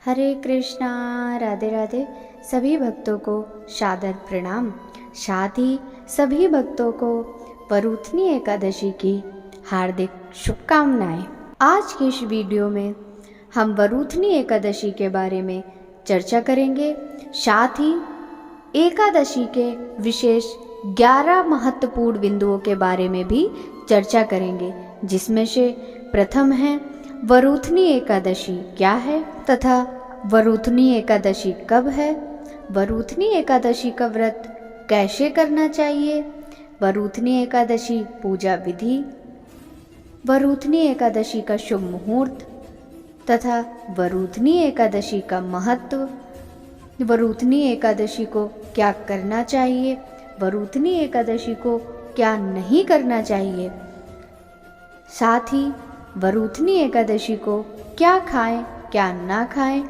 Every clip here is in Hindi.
हरे कृष्णा। राधे राधे। सभी भक्तों को सादर प्रणाम। साथ ही सभी भक्तों को वरूथनी एकादशी की हार्दिक शुभकामनाएं। आज की इस वीडियो में हम वरूथनी एकादशी के बारे में चर्चा करेंगे। साथ ही एकादशी के विशेष 11 महत्वपूर्ण बिंदुओं के बारे में भी चर्चा करेंगे, जिसमें से प्रथम है वरूथनी एकादशी क्या है तथा वरूथनी एकादशी कब है, वरूथनी एकादशी का व्रत कैसे करना चाहिए, वरूथनी एकादशी पूजा विधि, वरूथनी एकादशी का शुभ मुहूर्त तथा वरूथनी एकादशी का महत्व, वरूथनी एकादशी को क्या करना चाहिए, वरूथनी एकादशी को क्या नहीं करना चाहिए, साथ ही वरूथनी एकादशी को क्या खाएं क्या ना खाएं,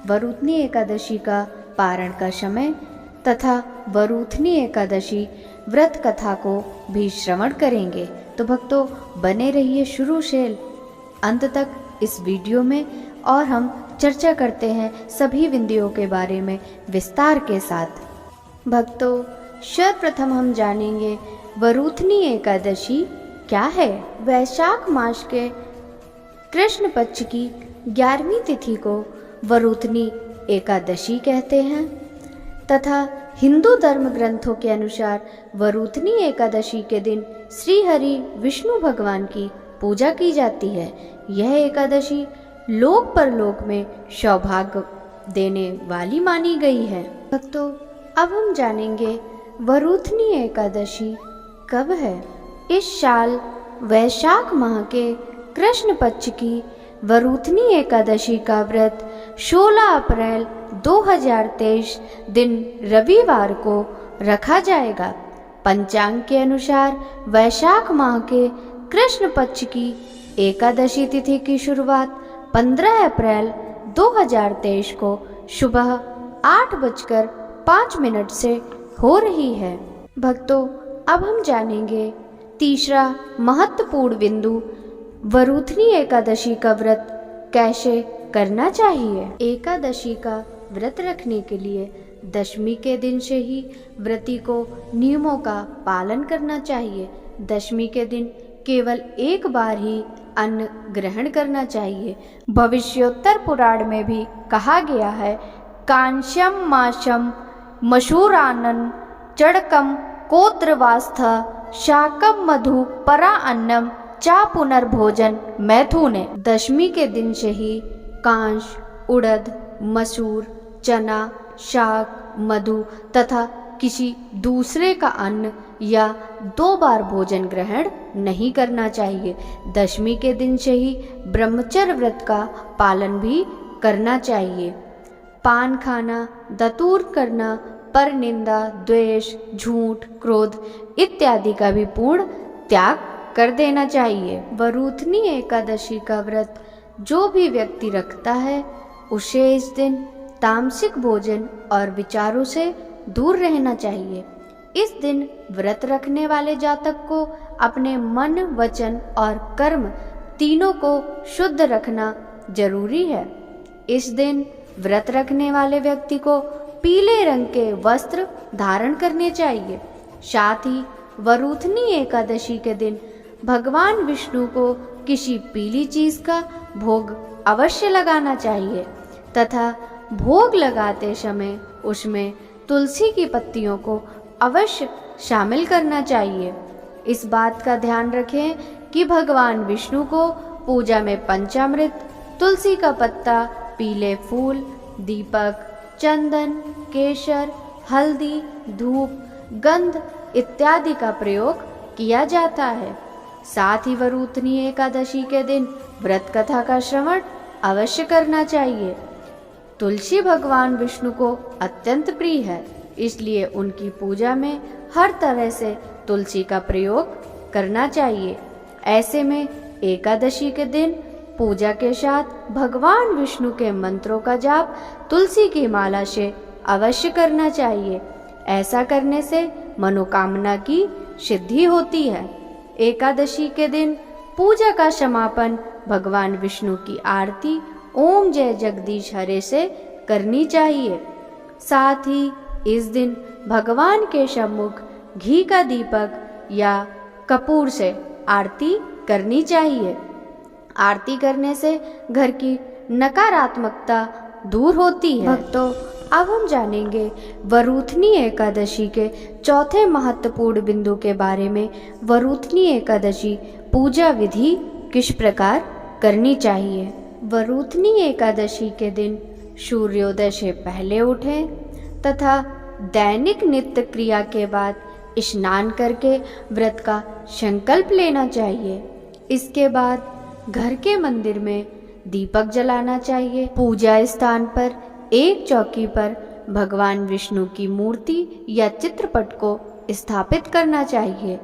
वरूथनी एकादशी का पारण का समय तथा वरूथनी एकादशी व्रत कथा को भी श्रवण करेंगे। तो भक्तों, बने रहिए शुरू से अंत तक इस वीडियो में और हम चर्चा करते हैं सभी बिंदुओं के बारे में विस्तार के साथ। भक्तों, सर्वप्रथम हम जानेंगे वरूथनी एकादशी क्या है। वैशाख मास के कृष्ण पक्ष की 11वीं तिथि को वरूथनी एकादशी कहते हैं तथा हिंदू धर्म ग्रंथों के अनुसार वरूथनी एकादशी के दिन श्री हरि विष्णु भगवान की पूजा की जाती है। यह एकादशी लोक परलोक में सौभाग्य देने वाली मानी गई है। भक्तों, अब हम जानेंगे वरूथनी एकादशी कब है। इस साल वैशाख माह के कृष्ण पक्ष की वरूथनी एकादशी का व्रत 16 अप्रैल 2023 दिन रविवार को रखा जाएगा। पंचांग के अनुसार वैशाख माह के कृष्ण पक्ष की एकादशी तिथि की शुरुआत 15 अप्रैल 2023 को सुबह 8:05 से हो रही है। भक्तों, अब हम जानेंगे तीसरा महत्वपूर्ण बिंदु, वरूथनी एकादशी का व्रत कैसे करना चाहिए। एकादशी का व्रत रखने के लिए दशमी के दिन से ही व्रती को नियमों का पालन करना चाहिए। दशमी के दिन केवल एक बार ही अन्न ग्रहण करना चाहिए। भविष्योत्तर पुराण में भी कहा गया है, कांस्यम माशम मशूरानन चड़कम कोत्रवास्थ शाकम मधु परा अन्नम चा पुनर्भोजन मैथुने। दशमी के दिन से ही कांश, उड़द, मसूर, चना, शाक, मधु तथा किसी दूसरे का अन्न या 2 बार भोजन ग्रहण नहीं करना चाहिए। दशमी के दिन से ही ब्रह्मचर्य व्रत का पालन भी करना चाहिए। पान खाना, दतूर करना, पर निंदा, द्वेष, झूठ, क्रोध इत्यादि का भी पूर्ण त्याग कर देना चाहिए। वरूथनी एकादशी का व्रत जो भी व्यक्ति रखता है उसे इस दिन तामसिक भोजन और विचारों से दूर रहना चाहिए। इस दिन व्रत रखने वाले जातक को अपने मन, वचन और कर्म तीनों को शुद्ध रखना जरूरी है। इस दिन व्रत रखने वाले व्यक्ति को पीले रंग के वस्त्र धारण करने चाहिए। साथ ही वरूथनी एकादशी के दिन भगवान विष्णु को किसी पीली चीज का भोग अवश्य लगाना चाहिए तथा भोग लगाते समय उसमें तुलसी की पत्तियों को अवश्य शामिल करना चाहिए। इस बात का ध्यान रखें कि भगवान विष्णु को पूजा में पंचामृत, तुलसी का पत्ता, पीले फूल, दीपक, चंदन, केसर, हल्दी, धूप, गंध इत्यादि का प्रयोग किया जाता है। साथ ही वरूथनी एकादशी के दिन व्रत कथा का श्रवण अवश्य करना चाहिए। तुलसी भगवान विष्णु को अत्यंत प्रिय है, इसलिए उनकी पूजा में हर तरह से तुलसी का प्रयोग करना चाहिए। ऐसे में एकादशी के दिन पूजा के साथ भगवान विष्णु के मंत्रों का जाप तुलसी की माला से अवश्य करना चाहिए। ऐसा करने से मनोकामना की सिद्धि होती है। एकादशी के दिन पूजा का समापन भगवान विष्णु की आरती ओम जय जगदीश हरे से करनी चाहिए। साथ ही इस दिन भगवान के सम्मुख घी का दीपक या कपूर से आरती करनी चाहिए। आरती करने से घर की नकारात्मकता दूर होती है। भक्तों, अब हम जानेंगे वरूथनी एकादशी के चौथे महत्वपूर्ण बिंदु के बारे में। वरूथनी एकादशी पूजा विधि किस प्रकार करनी चाहिए। वरूथनी एकादशी के दिन सूर्योदय से पहले उठें तथा दैनिक नित्य क्रिया के बाद स्नान करके व्रत का संकल्प लेना चाहिए। इसके बाद घर के मंदिर में दीपक जलाना चाहिए। पूजा स्थान पर एक चौकी पर भगवान विष्णु की मूर्ति या चित्रपट को स्थापित करना चाहिए।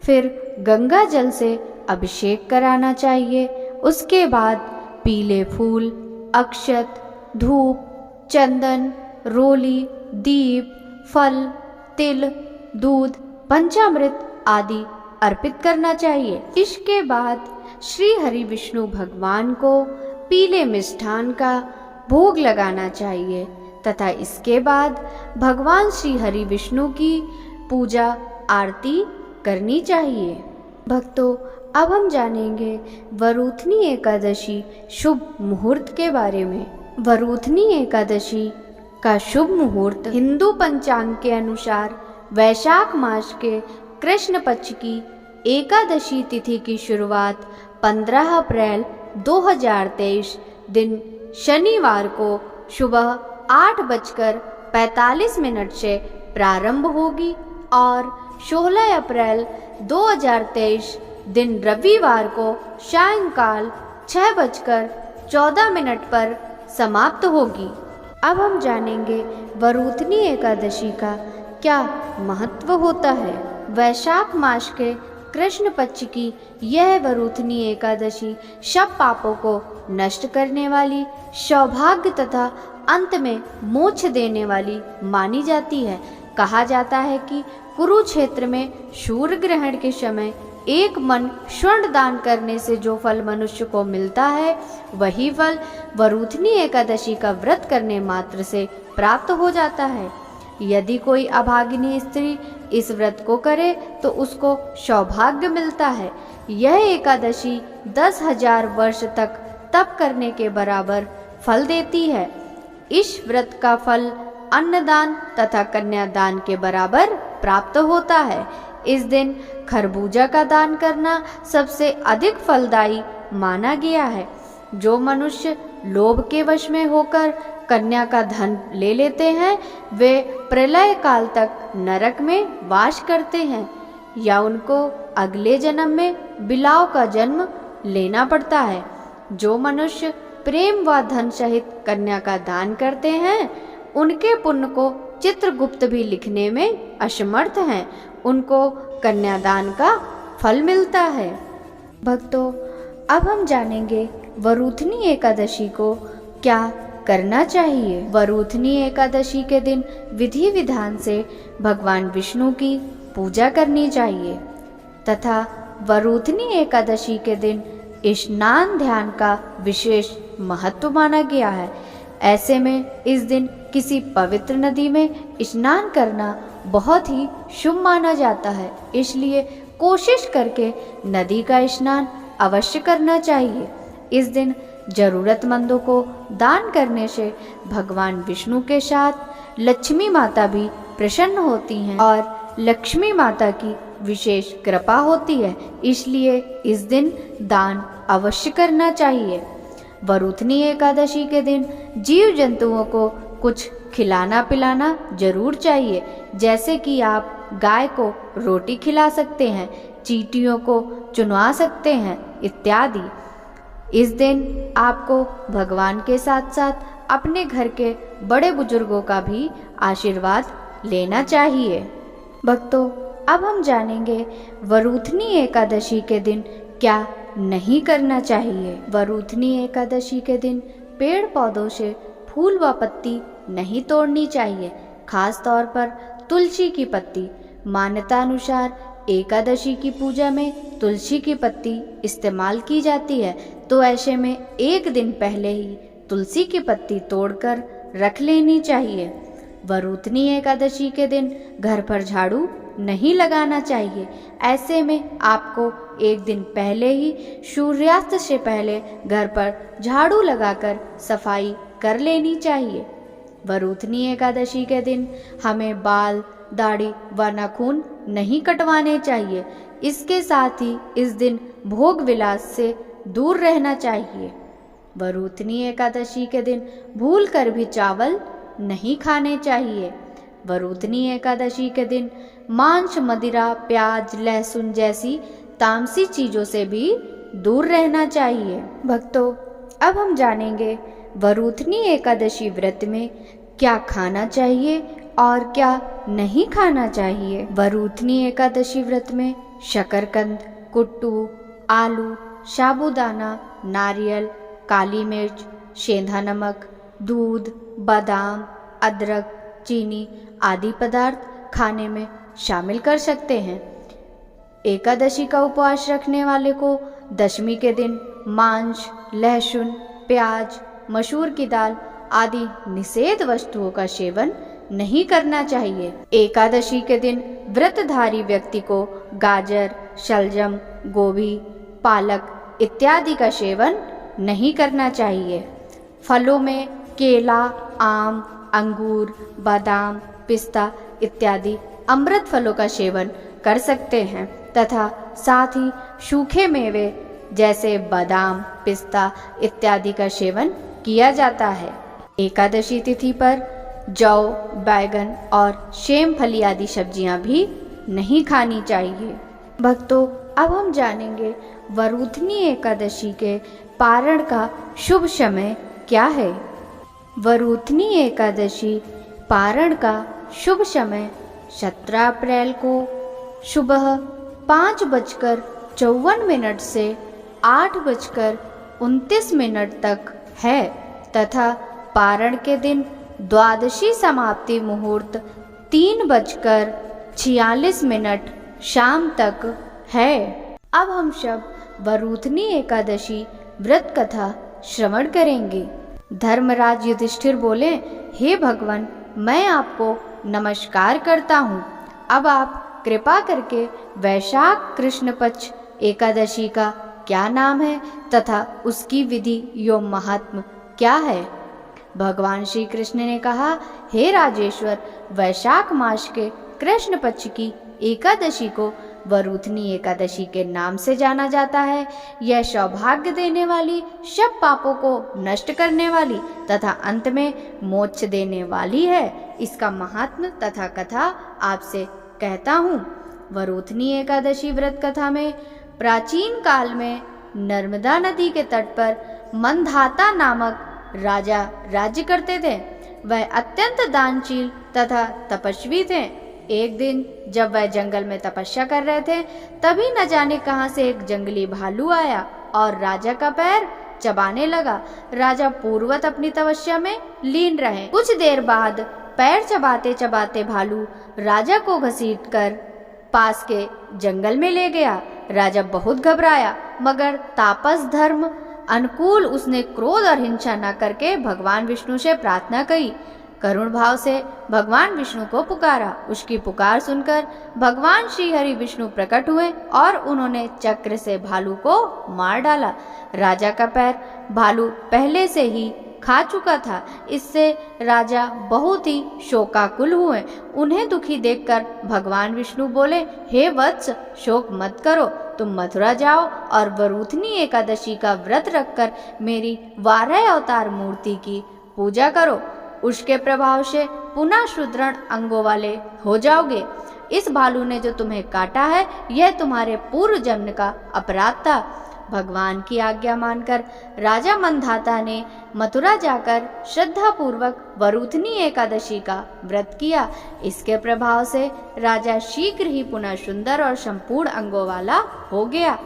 फिर गंगा जल से अभिषेक कराना चाहिए। उसके बाद पीले फूल, अक्षत, धूप, चंदन, रोली, दीप, फल, तिल, दूध, पंचामृत आदि अर्पित करना चाहिए। इसके बाद श्री हरि विष्णु भगवान को पीले मिष्ठान का भोग लगाना चाहिए तथा इसके बाद भगवान श्री हरि विष्णु की पूजा आरती करनी चाहिए। भक्तों, अब हम जानेंगे वरूथनी एकादशी शुभ मुहूर्त के बारे में। वरूथनी एकादशी का शुभ मुहूर्त हिंदू पंचांग के अनुसार वैशाख मास के कृष्ण पक्ष की एकादशी तिथि की शुरुआत 15 अप्रैल 2023 दिन शनिवार को सुबह 8:45 से प्रारंभ होगी और 16 अप्रैल 2023 दिन रविवार को सायंकाल 6:14 पर समाप्त होगी। अब हम जानेंगे वरूथनी एकादशी का क्या महत्व होता है। वैशाख मास के कृष्ण पक्ष की यह वरूथनी एकादशी सब पापों को नष्ट करने वाली, सौभाग्य तथा अंत में मोक्ष देने वाली मानी जाती है। कहा जाता है कि कुरुक्षेत्र में सूर्य ग्रहण के समय एक मन स्वर्ण दान करने से जो फल मनुष्य को मिलता है, वही फल वरूथनी एकादशी का व्रत करने मात्र से प्राप्त हो जाता है। यदि कोई अभागिनी स्त्री इस व्रत को करे तो उसको सौभाग्य मिलता है। यह एकादशी 10,000 वर्ष तक तप करने के बराबर फल देती है। इस व्रत का फल अन्नदान तथा कन्यादान के बराबर प्राप्त होता है। इस दिन खरबूजा का दान करना सबसे अधिक फलदायी माना गया है। जो मनुष्य लोभ के वश में होकर कन्या का धन ले लेते हैं, वे प्रलय काल तक नरक में वास करते हैं या उनको अगले जन्म में बिलाव का जन्म लेना पड़ता है। जो मनुष्य प्रेम व धन सहित कन्या का दान करते हैं, उनके पुण्य को चित्रगुप्त भी लिखने में असमर्थ हैं। उनको कन्यादान का फल मिलता है। भक्तों, अब हम जानेंगे वरूथनी एकादशी को क्या करना चाहिए। वरूथनी एकादशी के दिन विधि विधान से भगवान विष्णु की पूजा करनी चाहिए तथा वरूथनी एकादशी के दिन स्नान ध्यान का विशेष महत्व माना गया है। ऐसे में इस दिन किसी पवित्र नदी में स्नान करना बहुत ही शुभ माना जाता है। इसलिए कोशिश करके नदी का स्नान अवश्य करना चाहिए। इस दिन जरूरतमंदों को दान करने से भगवान विष्णु के साथ लक्ष्मी माता भी प्रसन्न होती हैं और लक्ष्मी माता की विशेष कृपा होती है। इसलिए इस दिन दान अवश्य करना चाहिए। वरूथनी एकादशी के दिन जीव जंतुओं को कुछ खिलाना पिलाना जरूर चाहिए। जैसे कि आप गाय को रोटी खिला सकते हैं, चींटियों को चुनवा सकते हैं इत्यादि। इस दिन आपको भगवान के साथ साथ अपने घर के बड़े बुजुर्गों का भी आशीर्वाद लेना चाहिए। भक्तों, अब हम जानेंगे वरूथनी एकादशी के दिन क्या नहीं करना चाहिए। वरूथनी एकादशी के दिन पेड़ पौधों से फूल व पत्ती नहीं तोड़नी चाहिए, खास तौर पर तुलसी की पत्ती। मान्यता अनुसार एकादशी की पूजा में तुलसी की पत्ती इस्तेमाल की जाती है, तो ऐसे में एक दिन पहले ही तुलसी की पत्ती तोड़कर रख लेनी चाहिए। वरूथनी एकादशी के दिन घर पर झाड़ू नहीं लगाना चाहिए। ऐसे में आपको एक दिन पहले ही सूर्यास्त से पहले घर पर झाड़ू लगाकर सफाई कर लेनी चाहिए। वरूथनी एकादशी के दिन हमें बाल, दाढ़ी व नाखून नहीं कटवाने चाहिए। इसके साथ ही इस दिन भोग विलास से दूर रहना चाहिए। वरूथनी एकादशी के दिन भूलकर भी चावल नहीं खाने चाहिए। वरूथनी एकादशी के दिन मांस, मदिरा, प्याज, लहसुन जैसी तामसी चीजों से भी दूर रहना चाहिए। भक्तों, अब हम जानेंगे वरूथनी एकादशी व्रत में क्या खाना चाहिए और क्या नहीं खाना चाहिए। वरूथनी एकादशी व्रत में शकरकंद, कुट्टू, आलू, साबूदाना, नारियल, काली मिर्च, सेंधा नमक, दूध, बादाम, अदरक, चीनी आदि पदार्थ खाने में शामिल कर सकते हैं। एकादशी का उपवास रखने वाले को दशमी के दिन मांस, लहसुन, प्याज, मसूर की दाल आदि निषेध वस्तुओं का सेवन नहीं करना चाहिए। एकादशी के दिन व्रतधारी व्यक्ति को गाजर, शलजम, गोभी, पालक इत्यादि का सेवन नहीं करना चाहिए। फलों में केला, आम, अंगूर, बादाम, पिस्ता इत्यादि अमृत फलों का सेवन कर सकते हैं तथा साथ ही सूखे मेवे जैसे बादाम, पिस्ता इत्यादि का सेवन किया जाता है। एकादशी तिथि पर जौ, बैगन और सेम फली आदि सब्जियां भी नहीं खानी चाहिए। भक्तों, अब हम जानेंगे वरूथनी एकादशी के पारण का शुभ समय क्या है। वरूथनी एकादशी पारण का शुभ समय 17 अप्रैल को सुबह 5:54 से 8:29 तक है तथा पारण के दिन द्वादशी समाप्ति मुहूर्त 3:46 शाम तक है। अब हम सब वरूथनी एकादशी व्रत कथा श्रवण करेंगे। धर्मराज युधिष्ठिर बोले, हे भगवान, मैं आपको नमस्कार करता हूँ। अब आप कृपा करके वैशाख कृष्ण पक्ष एकादशी का क्या नाम है तथा उसकी विधि एवं महात्म क्या है। भगवान श्री कृष्ण ने कहा, हे राजेश्वर, वैशाख मास के कृष्ण पक्ष की एकादशी को वरूथनी एकादशी के नाम से जाना जाता है। यह सौभाग्य देने वाली, सब पापों को नष्ट करने वाली तथा अंत में मोक्ष देने वाली है। इसका महात्म्य तथा कथा आपसे कहता हूँ। वरूथनी एकादशी व्रत कथा में प्राचीन काल में नर्मदा नदी के तट पर मंधाता नामक राजा राज्य करते थे। वह अत्यंत दानशील तथा तपस्वी थे। एक दिन जब वह जंगल में तपस्या कर रहे थे, तभी न जाने कहां से एक जंगली भालू आया और राजा का पैर चबाने लगा। राजा पूर्ववत अपनी तपस्या में लीन रहे। कुछ देर बाद पैर चबाते चबाते भालू राजा को घसीटकर पास के जंगल में ले गया। राजा बहुत घबराया, मगर तापस धर्म अनुकूल उसने क्रोध और हिंसा न करके भगवान विष्णु से प्रार्थना की। करुण भाव से भगवान विष्णु को पुकारा। उसकी पुकार सुनकर भगवान श्री हरि विष्णु प्रकट हुए और उन्होंने चक्र से भालू को मार डाला। राजा का पैर भालू पहले से ही खा चुका था। इससे राजा बहुत ही शोकाकुल हुए। उन्हें दुखी देखकर भगवान विष्णु बोले, हे वत्स, शोक मत करो, तुम मथुरा जाओ और वरूथनी एकादशी का व्रत रखकर मेरी 12 अवतार मूर्ति की पूजा करो। उसके प्रभाव से पुनः सुदृढ़ अंगों वाले हो जाओगे। इस भालू ने जो तुम्हें काटा है, यह तुम्हारे पूर्व जन्म का अपराध था। भगवान की आज्ञा मानकर राजा मंधाता ने मथुरा जाकर श्रद्धा पूर्वक वरूथनी एकादशी का व्रत किया। इसके प्रभाव से राजा शीघ्र ही पुनः सुंदर और संपूर्ण अंगों वाला हो गया।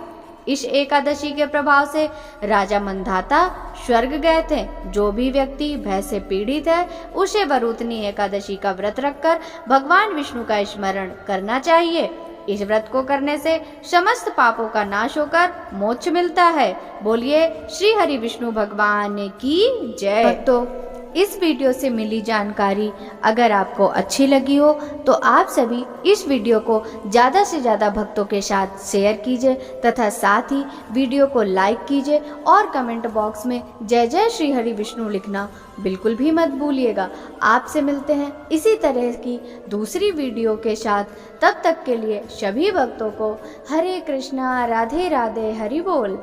इस एकादशी के प्रभाव से राजा मंधाता स्वर्ग गए थे। जो भी व्यक्ति भय से पीड़ित है, उसे वरूथनी एकादशी का व्रत रखकर भगवान विष्णु का स्मरण करना चाहिए। इस व्रत को करने से समस्त पापों का नाश होकर मोक्ष मिलता है। बोलिए श्री हरि विष्णु भगवान की जय। भक्तों, इस वीडियो से मिली जानकारी अगर आपको अच्छी लगी हो तो आप सभी इस वीडियो को ज़्यादा से ज़्यादा भक्तों के साथ शेयर कीजिए तथा साथ ही वीडियो को लाइक कीजिए और कमेंट बॉक्स में जय जय श्री हरि विष्णु लिखना बिल्कुल भी मत भूलिएगा। आपसे मिलते हैं इसी तरह की दूसरी वीडियो के साथ। तब तक के लिए सभी भक्तों को हरे कृष्णा, राधे राधे, हरि बोल।